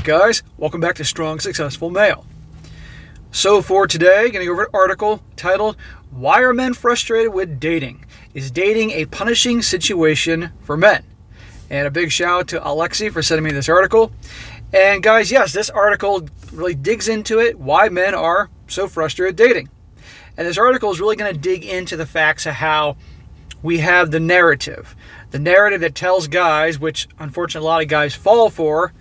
guys, welcome back to Strong Successful Male. So for today, going to go over an article titled, Why Are Men Frustrated with Dating? Is Dating a Punishing Situation for Men? And a big shout out to Alexi for sending me this article. And guys, yes, this article really digs into it, why men are so frustrated dating. And this article is really going to dig into the facts of how we have the narrative that tells guys, which unfortunately a lot of guys fall for,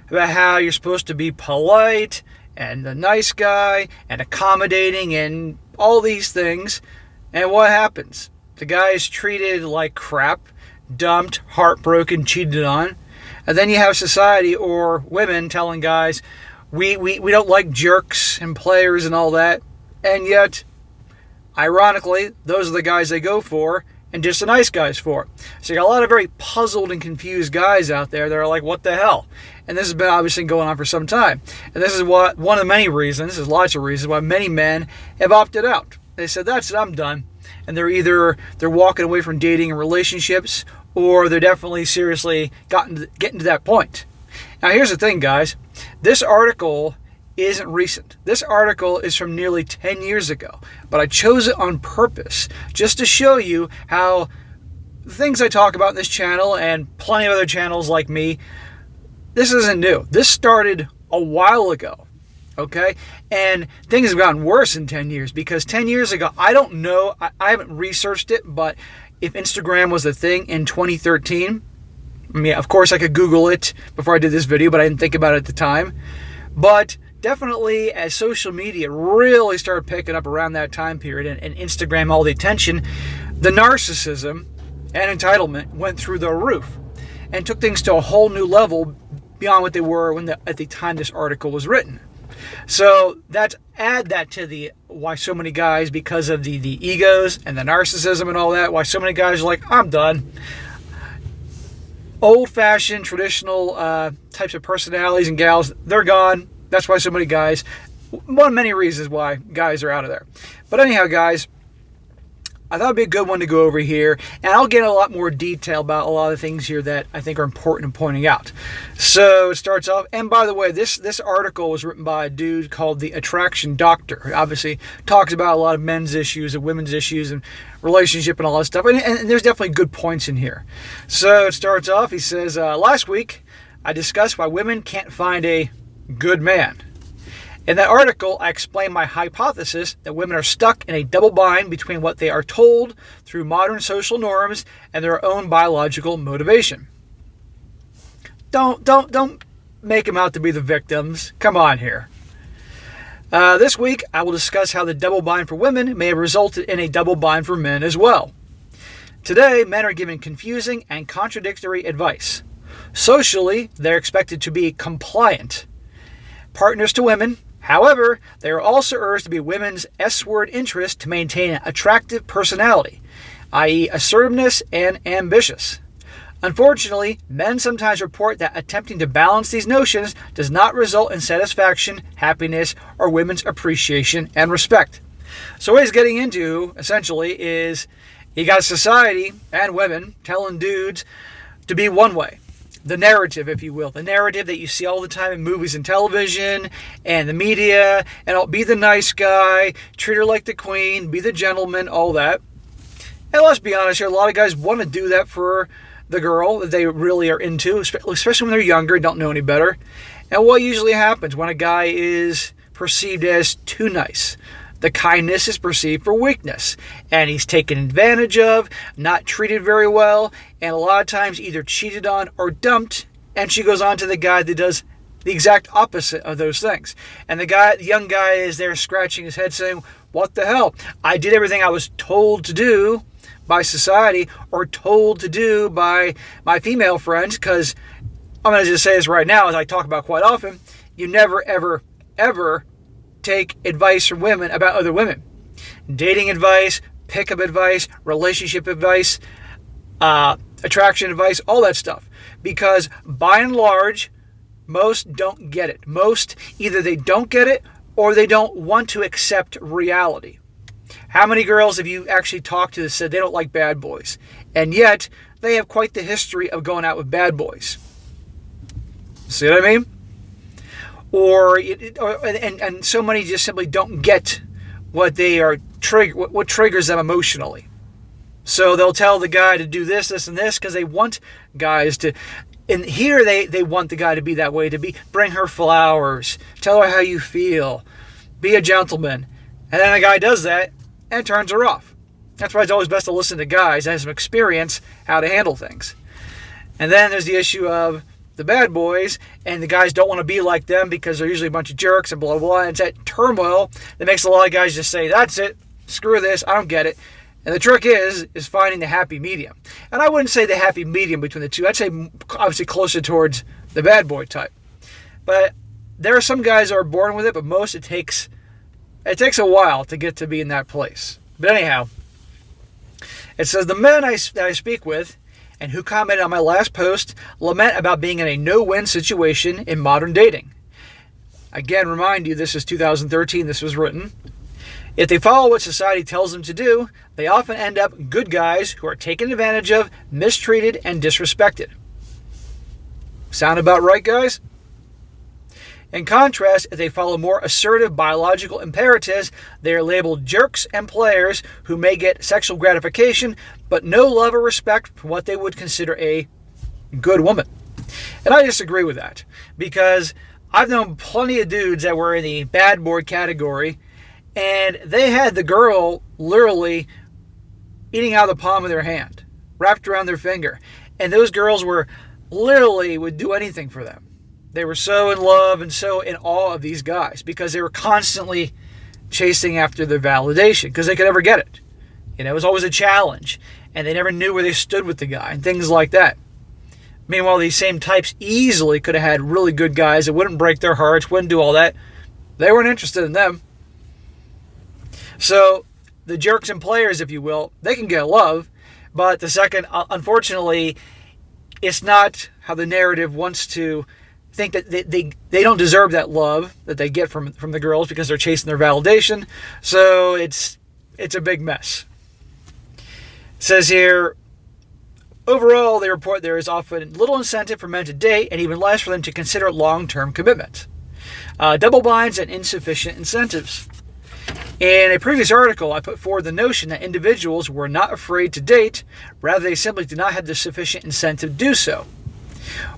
about how you're supposed to be polite and a nice guy and accommodating and all these things. And what happens? The guy is treated like crap, dumped, heartbroken, cheated on. And then you have society or women telling guys, we don't like jerks and players and all that. And yet, ironically, those are the guys they go for and just the nice guys for. So you got a lot of very puzzled and confused guys out there that are like, what the hell? And this has been obviously going on for some time. And this is what one of the many reasons, there's lots of reasons why many men have opted out. They said, that's it, I'm done. And they're walking away from dating and relationships, or they're definitely seriously getting to that point. Now here's the thing, guys. This article isn't recent. This article is from nearly 10 years ago, but I chose it on purpose just to show you how the things I talk about in this channel and plenty of other channels like me, this isn't new. This started a while ago, okay? And things have gotten worse in 10 years because 10 years ago, I don't know, I haven't researched it, but if Instagram was a thing in 2013, I mean, of course I could Google it before I did this video, but I didn't think about it at the time. But definitely as social media really started picking up around that time period and Instagram all the attention, the narcissism and entitlement went through the roof and took things to a whole new level beyond what they were at the time this article was written. So add that to why so many guys, because of the egos and the narcissism and all that, why so many guys are like, I'm done. Old-fashioned, traditional types of personalities and gals, they're gone. That's why so many guys, one of many reasons why guys are out of there. But anyhow, guys, I thought it'd be a good one to go over here, and I'll get a lot more detail about a lot of things here that I think are important in pointing out. So it starts off, and by the way, this article was written by a dude called the Attraction Doctor, who obviously talks about a lot of men's issues and women's issues and relationship and all that stuff, and there's definitely good points in here. So it starts off, he says, last week I discussed why women can't find a good man. In that article, I explained my hypothesis that women are stuck in a double bind between what they are told through modern social norms and their own biological motivation. Don't make them out to be the victims. Come on here. This week, I will discuss how the double bind for women may have resulted in a double bind for men as well. Today, men are given confusing and contradictory advice. Socially, they're expected to be compliant partners to women. However, they are also urged to be women's S-word interest to maintain an attractive personality, i.e. assertiveness and ambitious. Unfortunately, men sometimes report that attempting to balance these notions does not result in satisfaction, happiness, or women's appreciation and respect. So what he's getting into, essentially, is you got society and women telling dudes to be one way. The narrative, if you will, the narrative that you see all the time in movies and television and the media, and I'll be the nice guy, treat her like the queen, be the gentleman, all that. And let's be honest here, a lot of guys want to do that for the girl that they really are into, especially when they're younger and don't know any better. And what usually happens when a guy is perceived as too nice? The kindness is perceived for weakness, and he's taken advantage of, not treated very well, and a lot of times either cheated on or dumped, and she goes on to the guy that does the exact opposite of those things. And the young guy is there scratching his head saying, what the hell? I did everything I was told to do by society or told to do by my female friends, because I'm going to just say this right now, as I talk about quite often, you never, ever, ever take advice from women about other women. Dating advice, pickup advice, relationship advice, attraction advice, all that stuff. Because by and large, most don't get it. Most, either they don't get it or they don't want to accept reality. How many girls have you actually talked to that said they don't like bad boys? And yet, they have quite the history of going out with bad boys. See what I mean? and so many just simply don't get what they are what triggers them emotionally. So they'll tell the guy to do this, this, and this because they want guys to. And here they want the guy to be that way, bring her flowers, tell her how you feel, be a gentleman. And then the guy does that and turns her off. That's why it's always best to listen to guys that have some experience how to handle things. And then there's the issue of the bad boys, and the guys don't want to be like them because they're usually a bunch of jerks and blah, blah, blah. And it's that turmoil that makes a lot of guys just say, that's it, screw this, I don't get it. And the trick is finding the happy medium. And I wouldn't say the happy medium between the two. I'd say obviously closer towards the bad boy type. But there are some guys that are born with it, but most it takes a while to get to be in that place. But anyhow, it says, the men that I speak with and who commented on my last post lament about being in a no-win situation in modern dating. Again, remind you, this is 2013, this was written. If they follow what society tells them to do, they often end up good guys who are taken advantage of, mistreated, and disrespected. Sound about right, guys? In contrast, if they follow more assertive biological imperatives, they are labeled jerks and players who may get sexual gratification, but no love or respect for what they would consider a good woman. And I disagree with that, because I've known plenty of dudes that were in the bad boy category, and they had the girl literally eating out of the palm of their hand, wrapped around their finger. And those girls would do anything for them. They were so in love and so in awe of these guys because they were constantly chasing after their validation because they could never get it. It was always a challenge, and they never knew where they stood with the guy and things like that. Meanwhile, these same types easily could have had really good guys that wouldn't break their hearts, wouldn't do all that. They weren't interested in them. So the jerks and players, if you will, they can get love, but the second, unfortunately, it's not how the narrative wants to think that they don't deserve that love that they get from the girls because they're chasing their validation. So it's a big mess. It says here, overall, they report there is often little incentive for men to date and even less for them to consider long-term commitment. Double binds and insufficient incentives. In a previous article, I put forward the notion that individuals were not afraid to date, rather they simply did not have the sufficient incentive to do so.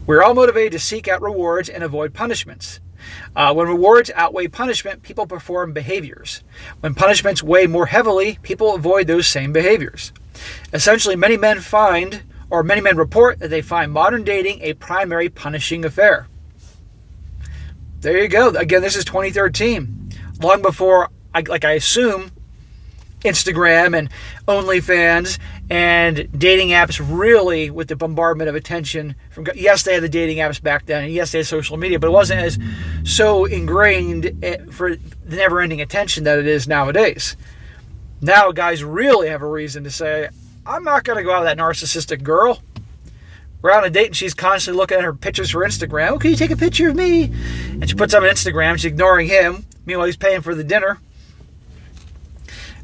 We're all motivated to seek out rewards and avoid punishments. When rewards outweigh punishment, people perform behaviors. When punishments weigh more heavily, people avoid those same behaviors. Essentially, many men report that they find modern dating a primary punishing affair. There you go. Again, this is 2013. Long before, I assume, Instagram and OnlyFans and dating apps really with the bombardment of attention from, yes, they had the dating apps back then, and yes, they had social media, but it wasn't as so ingrained for the never-ending attention that it is nowadays. Now guys really have a reason to say, I'm not going to go out with that narcissistic girl. We're on a date and she's constantly looking at her pictures for Instagram. Oh, can you take a picture of me? And she puts up on Instagram. She's ignoring him. Meanwhile, he's paying for the dinner.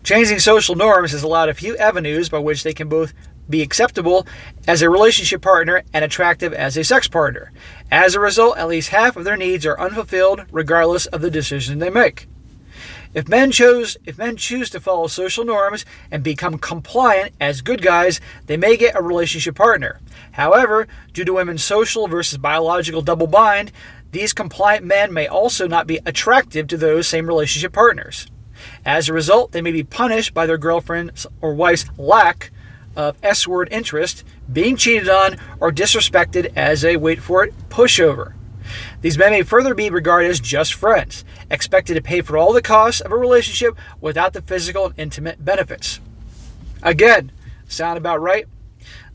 Changing social norms has allowed a few avenues by which they can both be acceptable as a relationship partner and attractive as a sex partner. As a result, at least half of their needs are unfulfilled regardless of the decision they make. If men choose to follow social norms and become compliant as good guys, they may get a relationship partner. However, due to women's social versus biological double bind, these compliant men may also not be attractive to those same relationship partners. As a result, they may be punished by their girlfriend's or wife's lack of S-word interest, being cheated on, or disrespected as a, wait for it, pushover. These men may further be regarded as just friends, expected to pay for all the costs of a relationship without the physical and intimate benefits. Again, sound about right?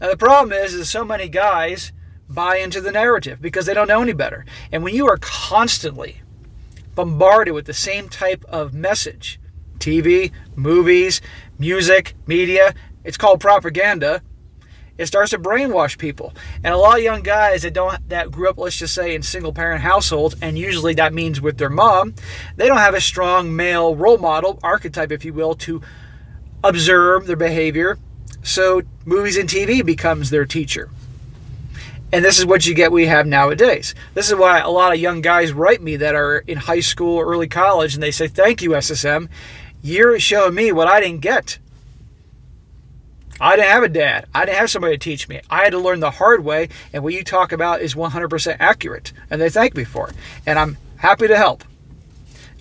Now the problem is so many guys buy into the narrative because they don't know any better. And when you are constantly bombarded with the same type of message, TV, movies, music, media, it's called propaganda, it starts to brainwash people. And a lot of young guys that grew up, let's just say, in single-parent households, and usually that means with their mom, they don't have a strong male role model, archetype, if you will, to observe their behavior. So movies and TV becomes their teacher. And this is what you get we have nowadays. This is why a lot of young guys write me that are in high school or early college, and they say, thank you, SSM. You're showing me what I didn't get. I didn't have a dad. I didn't have somebody to teach me. I had to learn the hard way, and what you talk about is 100% accurate. And they thank me for it. And I'm happy to help.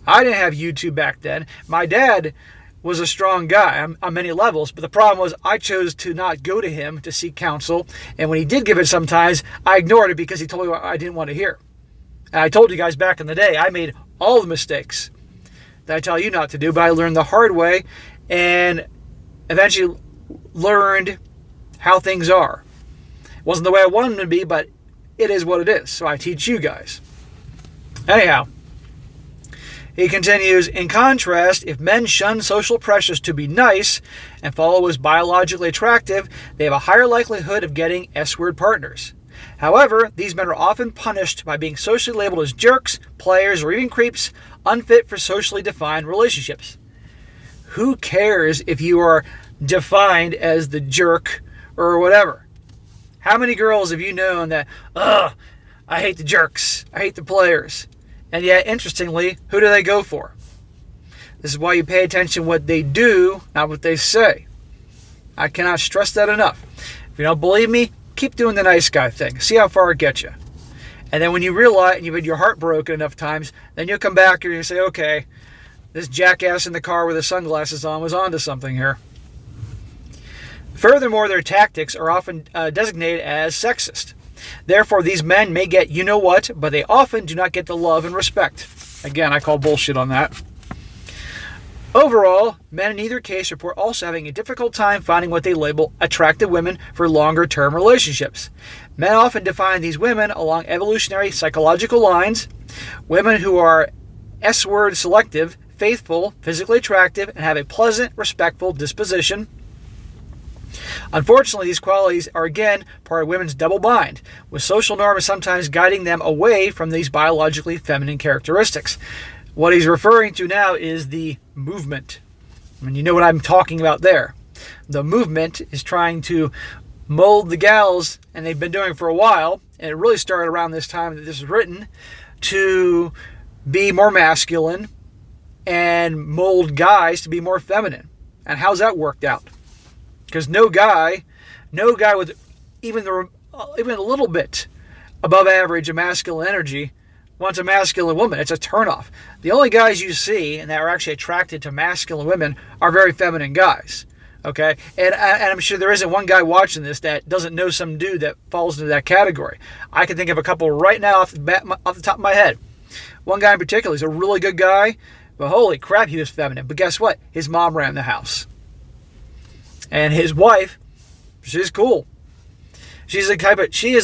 I didn't have YouTube back then. My dad was a strong guy on many levels, but the problem was I chose to not go to him to seek counsel. And when he did give it sometimes, I ignored it because he told me what I didn't want to hear. And I told you guys back in the day, I made all the mistakes that I tell you not to do, but I learned the hard way and eventually learned how things are. It wasn't the way I wanted them to be, but it is what it is. So I teach you guys. Anyhow, he continues, in contrast, if men shun social pressures to be nice and follow what is biologically attractive, they have a higher likelihood of getting S-word partners. However, these men are often punished by being socially labeled as jerks, players, or even creeps, unfit for socially defined relationships. Who cares if you are defined as the jerk or whatever? How many girls have you known that, I hate the jerks, I hate the players? And yet, interestingly, who do they go for? This is why you pay attention to what they do, not what they say. I cannot stress that enough. If you don't believe me, keep doing the nice guy thing. See how far it gets you. And then when you realize, and you've had your heart broken enough times, then you'll come back and you say, okay, this jackass in the car with his sunglasses on was onto something here. Furthermore, their tactics are often designated as sexist. Therefore, these men may get you know what, but they often do not get the love and respect. Again, I call bullshit on that. Overall, men in either case report also having a difficult time finding what they label attractive women for longer-term relationships. Men often define these women along evolutionary psychological lines. Women who are S-word selective, faithful, physically attractive, and have a pleasant, respectful disposition. Unfortunately, these qualities are again part of women's double bind, with social norms sometimes guiding them away from these biologically feminine characteristics. What he's referring to now is the movement. I mean, you know what I'm talking about there. The movement is trying to mold the gals, and they've been doing it for a while, and it really started around this time that this was written, to be more masculine and mold guys to be more feminine. And how's that worked out? Because no guy with even a little bit above average of masculine energy wants a masculine woman. It's a turnoff. The only guys you see and that are actually attracted to masculine women are very feminine guys. Okay? And I'm sure there isn't one guy watching this that doesn't know some dude that falls into that category. I can think of a couple right now off the top of my head. One guy in particular is a really good guy, but holy crap, he was feminine. But guess what? His mom ran the house. And his wife, she's cool. She is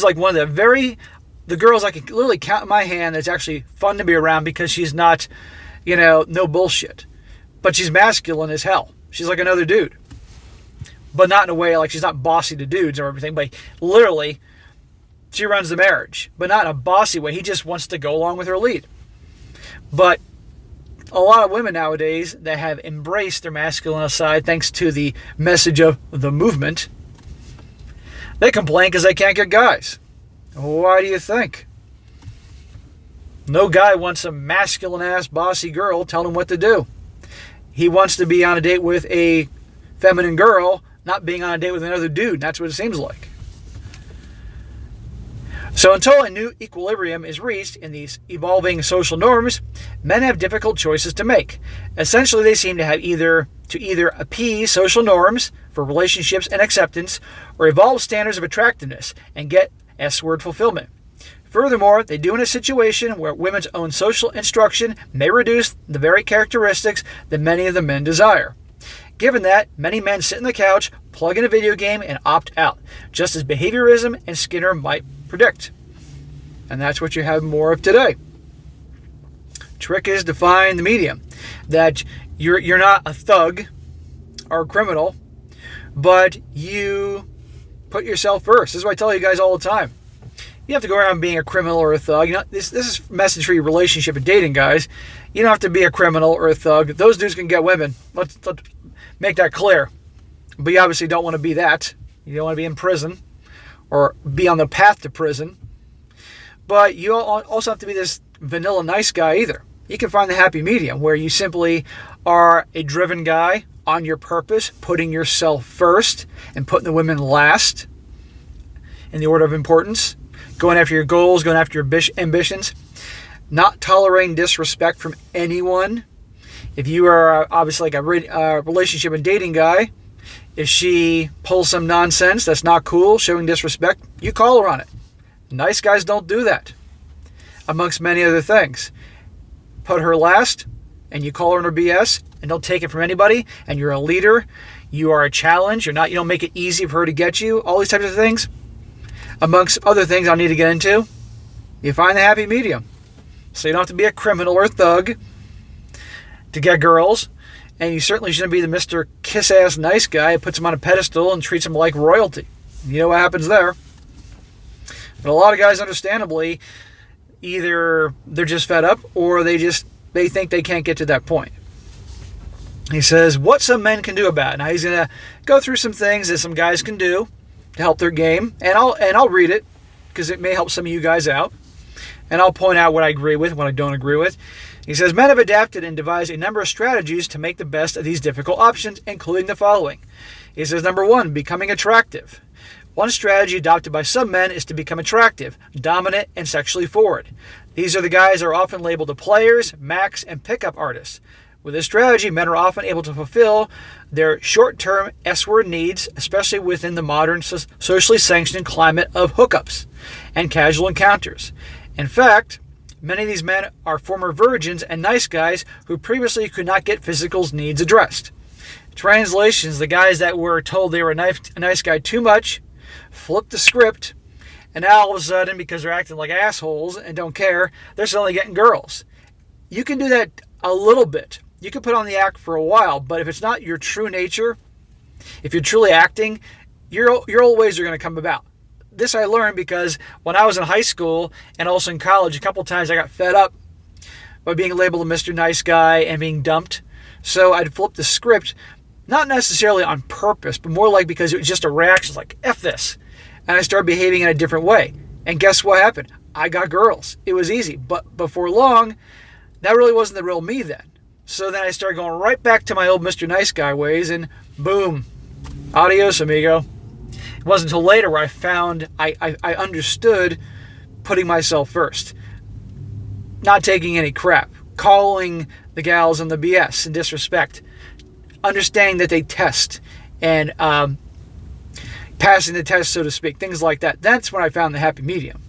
like one of the girls I can literally count in my hand that's actually fun to be around because she's not, no bullshit. But she's masculine as hell. She's like another dude. But not in a way like she's not bossy to dudes or everything, but literally, she runs the marriage. But not in a bossy way. He just wants to go along with her lead. But a lot of women nowadays that have embraced their masculine side thanks to the message of the movement, they complain because they can't get guys. Why do you think? No guy wants a masculine-ass, bossy girl telling him what to do. He wants to be on a date with a feminine girl, not being on a date with another dude. That's what it seems like. So until a new equilibrium is reached in these evolving social norms, men have difficult choices to make. Essentially, they seem to have either appease social norms for relationships and acceptance, or evolve standards of attractiveness and get S-word fulfillment. Furthermore, they do in a situation where women's own social instruction may reduce the very characteristics that many of the men desire. Given that, many men sit on the couch, plug in a video game, and opt out, just as behaviorism and Skinner might predict. And that's what you have more of today. Trick is to find the medium. That you're not a thug or a criminal, but you put yourself first. This is what I tell you guys all the time. You have to go around being a criminal or a thug. This is a message for your relationship and dating, guys. You don't have to be a criminal or a thug. Those dudes can get women. Let's make that clear. But you obviously don't want to be that. You don't want to be in prison or be on the path to prison. But you also have to be this vanilla nice guy either. You can find the happy medium where you simply are a driven guy on your purpose, putting yourself first and putting the women last in the order of importance, going after your goals, going after your ambitions, not tolerating disrespect from anyone. If you are obviously like a relationship and dating guy, if she pulls some nonsense that's not cool, showing disrespect, you call her on it. Nice guys don't do that, amongst many other things. Put her last, and you call her on her BS, and don't take it from anybody, and you're a leader, you are a challenge, you don't make it easy for her to get you, all these types of things, amongst other things I'll need to get into. You find the happy medium. So you don't have to be a criminal or a thug to get girls, and you certainly shouldn't be the Mr. Kiss-Ass nice guy who puts them on a pedestal and treats them like royalty. You know what happens there. But a lot of guys, understandably, either they're just fed up or they think they can't get to that point. He says, what some men can do about it. Now he's going to go through some things that some guys can do to help their game, and I'll read it because it may help some of you guys out, and I'll point out what I agree with and what I don't agree with. He says, men have adapted and devised a number of strategies to make the best of these difficult options, including the following. He says, number 1, becoming attractive. One strategy adopted by some men is to become attractive, dominant, and sexually forward. These are the guys that are often labeled the players, max, and pickup artists. With this strategy, men are often able to fulfill their short-term S-word needs, especially within the modern socially sanctioned climate of hookups and casual encounters. In fact, many of these men are former virgins and nice guys who previously could not get physical needs addressed. Translations, the guys that were told they were a nice guy too much, flipped the script, and now all of a sudden, because they're acting like assholes and don't care, they're suddenly getting girls. You can do that a little bit. You can put on the act for a while, but if it's not your true nature, if you're truly acting, your old ways are going to come about. This I learned because when I was in high school and also in college, a couple times I got fed up by being labeled a Mr. Nice Guy and being dumped. So I'd flip the script, not necessarily on purpose, but more like because it was just a reaction, like, F this. And I started behaving in a different way. And guess what happened? I got girls. It was easy. But before long, that really wasn't the real me then. So then I started going right back to my old Mr. Nice Guy ways, and boom, adios, amigo. It wasn't until later where I found I understood putting myself first. Not taking any crap. Calling the gals on the BS and disrespect. Understanding that they test and passing the test, so to speak. Things like that. That's when I found the happy medium.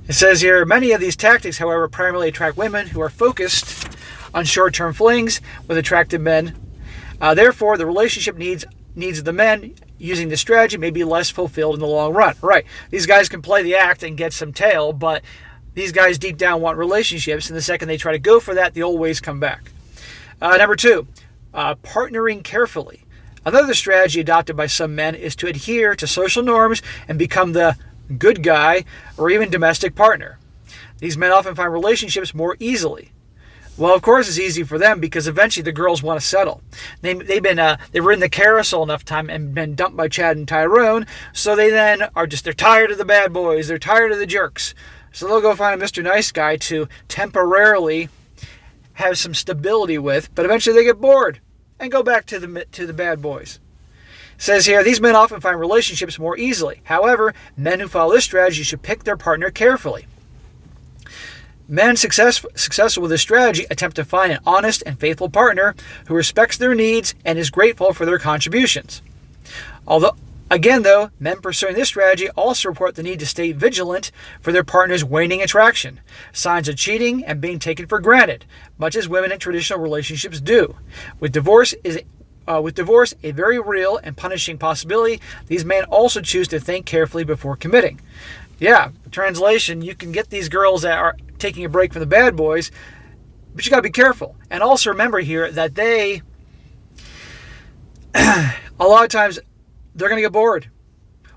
It says here, many of these tactics, however, primarily attract women who are focused on short-term flings with attractive men. Therefore, the relationship needs of the men using this strategy may be less fulfilled in the long run. Right. These guys can play the act and get some tail, but these guys deep down want relationships, and the second they try to go for that, the old ways come back. Number 2, partnering carefully. Another strategy adopted by some men is to adhere to social norms and become the good guy or even domestic partner. These men often find relationships more easily. Well, of course, it's easy for them because eventually the girls want to settle. They were in the carousel enough time and been dumped by Chad and Tyrone, so they then they're tired of the bad boys, they're tired of the jerks. So they'll go find a Mr. Nice Guy to temporarily have some stability with, but eventually they get bored and go back to the bad boys. It says here, these men often find relationships more easily. However, men who follow this strategy should pick their partner carefully. Men successful with this strategy attempt to find an honest and faithful partner who respects their needs and is grateful for their contributions. Again, men pursuing this strategy also report the need to stay vigilant for their partner's waning attraction, signs of cheating, and being taken for granted, much as women in traditional relationships do. With divorce, a very real and punishing possibility, these men also choose to think carefully before committing. Yeah, translation, you can get these girls that are taking a break from the bad boys, but you got to be careful. And also remember here that they, a lot of times, they're going to get bored.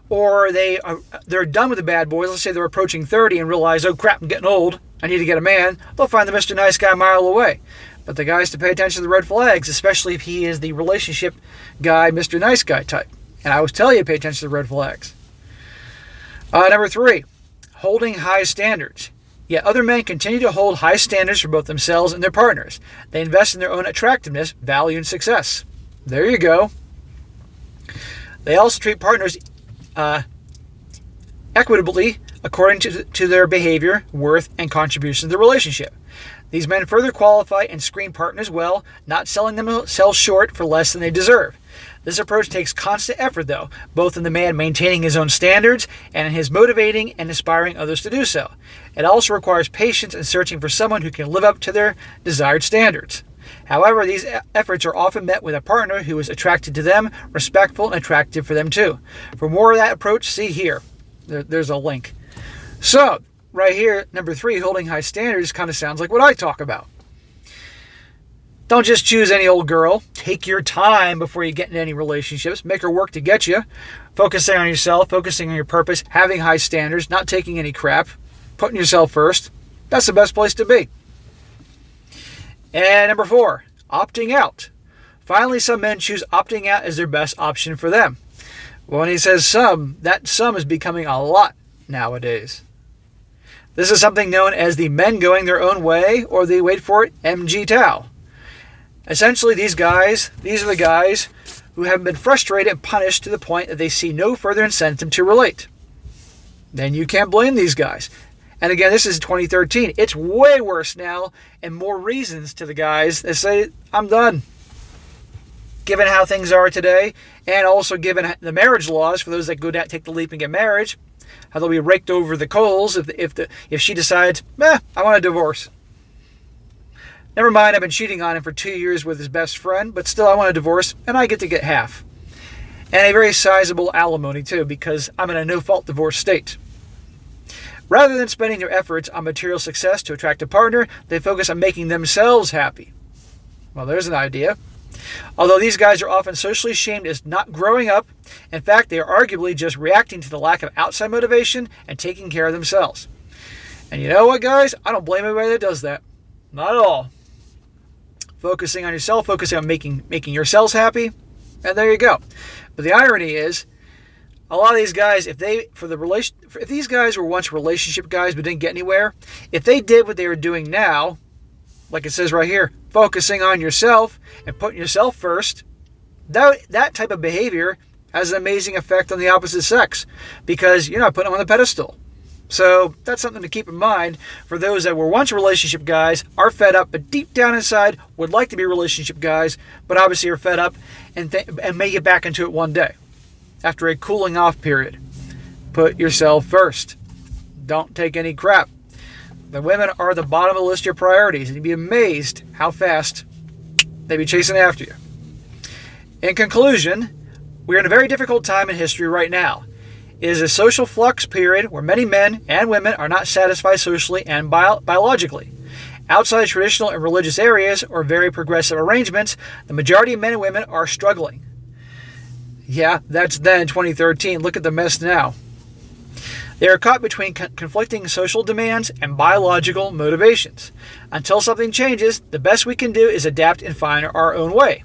Or they're done with the bad boys. Let's say they're approaching 30 and realize, oh crap, I'm getting old. I need to get a man. They'll find the Mr. Nice Guy a mile away. But the guy has to pay attention to the red flags, especially if he is the relationship guy, Mr. Nice Guy type. And I always tell you, pay attention to the red flags. Number 3, holding high standards. Yet other men continue to hold high standards for both themselves and their partners. They invest in their own attractiveness, value, and success. There you go. They also treat partners equitably according to their behavior, worth, and contribution to the relationship. These men further qualify and screen partners well, not selling themselves short for less than they deserve. This approach takes constant effort, though, both in the man maintaining his own standards and in his motivating and inspiring others to do so. It also requires patience and searching for someone who can live up to their desired standards. However, these efforts are often met with a partner who is attracted to them, respectful, and attractive for them too. For more of that approach, see here. There's a link. So, right here, number 3, holding high standards, kind of sounds like what I talk about. Don't just choose any old girl. Take your time before you get into any relationships. Make her work to get you. Focusing on yourself, focusing on your purpose, having high standards, not taking any crap, putting yourself first. That's the best place to be. And number 4, opting out. Finally, some men choose opting out as their best option for them. Well, when he says some, that some is becoming a lot nowadays. This is something known as the men going their own way, or the, wait for it, MGTOW. Essentially, these are the guys who have been frustrated and punished to the point that they see no further incentive to relate. Then you can't blame these guys. And again, this is 2013. It's way worse now, and more reasons to the guys that say, I'm done. Given how things are today, and also given the marriage laws for those that go down, take the leap and get married, how they'll be raked over the coals if she decides, I want a divorce. Never mind, I've been cheating on him for 2 years with his best friend, but still I want a divorce, and I get to get half. And a very sizable alimony too, because I'm in a no-fault divorce state. Rather than spending their efforts on material success to attract a partner, they focus on making themselves happy. Well, there's an idea. Although these guys are often socially shamed as not growing up, in fact, they are arguably just reacting to the lack of outside motivation and taking care of themselves. And you know what, guys? I don't blame anybody that does that. Not at all. Focusing on yourself, focusing on making yourselves happy, and there you go. But the irony is, a lot of these guys, if these guys were once relationship guys but didn't get anywhere, if they did what they are doing now, like it says right here, focusing on yourself and putting yourself first, that type of behavior has an amazing effect on the opposite sex because you're not putting them on the pedestal. So that's something to keep in mind for those that were once relationship guys, are fed up, but deep down inside would like to be relationship guys, but obviously are fed up and may get back into it one day after a cooling off period. Put yourself first. Don't take any crap. The women are the bottom of the list of your priorities, and you'd be amazed how fast they be chasing after you. In conclusion, we're in a very difficult time in history right now. It is a social flux period where many men and women are not satisfied socially and biologically. Outside traditional and religious areas or very progressive arrangements, the majority of men and women are struggling. Yeah, that's then 2013. Look at the mess now. They are caught between conflicting social demands and biological motivations. Until something changes, the best we can do is adapt and find our own way.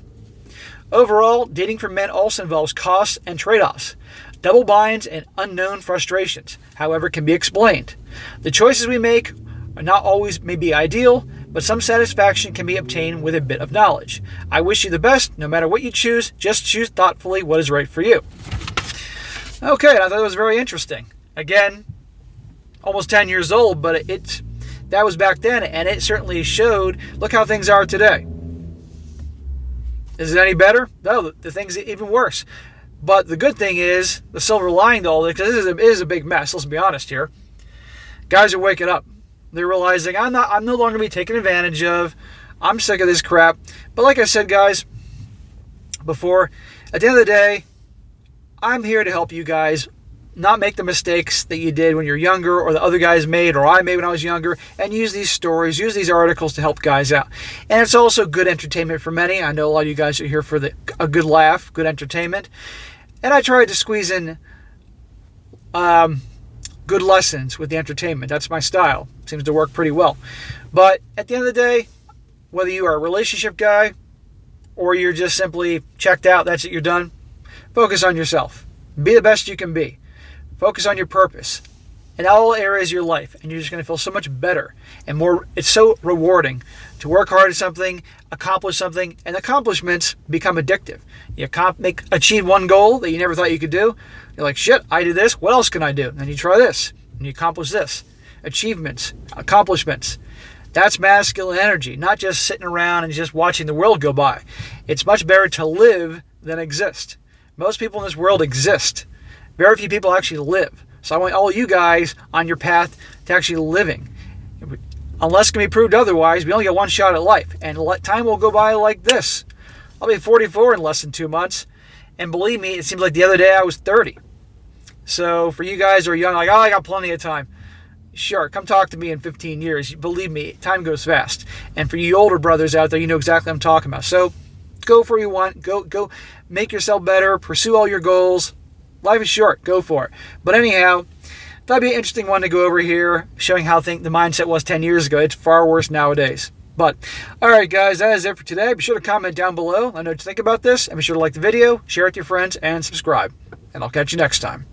Overall, dating for men also involves costs and trade-offs. Double binds and unknown frustrations, however, can be explained. The choices we make are not always may be ideal, but some satisfaction can be obtained with a bit of knowledge. I wish you the best. No matter what you choose, just choose thoughtfully what is right for you. Okay, I thought that was very interesting. Again, almost 10 years old, but that was back then, and it certainly showed, look how things are today. Is it any better? No, the thing's even worse. But the good thing is, the silver lining to all this, because it is a big mess, let's be honest here. Guys are waking up. They're realizing, I'm no longer going to be taken advantage of. I'm sick of this crap. But like I said, guys, before, at the end of the day, I'm here to help you guys not make the mistakes that you did when you're younger, or the other guys made, or I made when I was younger, and use these stories, use these articles to help guys out. And it's also good entertainment for many. I know a lot of you guys are here for a good laugh, good entertainment. And I tried to squeeze in good lessons with the entertainment. That's my style. Seems to work pretty well. But at the end of the day, whether you are a relationship guy or you're just simply checked out, that's it, you're done, focus on yourself. Be the best you can be. Focus on your purpose in all areas of your life, and you're just going to feel so much better and more. It's so rewarding to work hard at something, accomplish something, and accomplishments become addictive. You achieve one goal that you never thought you could do. You're like, shit, I did this. What else can I do? And then you try this, and you accomplish this. Achievements, accomplishments. That's masculine energy, not just sitting around and just watching the world go by. It's much better to live than exist. Most people in this world exist. Very few people actually live. So I want all you guys on your path to actually living. Unless it can be proved otherwise, we only get one shot at life. And time will go by like this. I'll be 44 in less than 2 months. And believe me, it seems like the other day I was 30. So for you guys who are young, like, oh, I got plenty of time. Sure, come talk to me in 15 years. Believe me, time goes fast. And for you older brothers out there, you know exactly what I'm talking about. So go for what you want. Go make yourself better. Pursue all your goals. Life is short. Go for it. But anyhow, that'd be an interesting one to go over here, showing how the mindset was 10 years ago. It's far worse nowadays. But, all right, guys, that is it for today. Be sure to comment down below. Let me know what you think about this. And be sure to like the video, share it with your friends, and subscribe. And I'll catch you next time.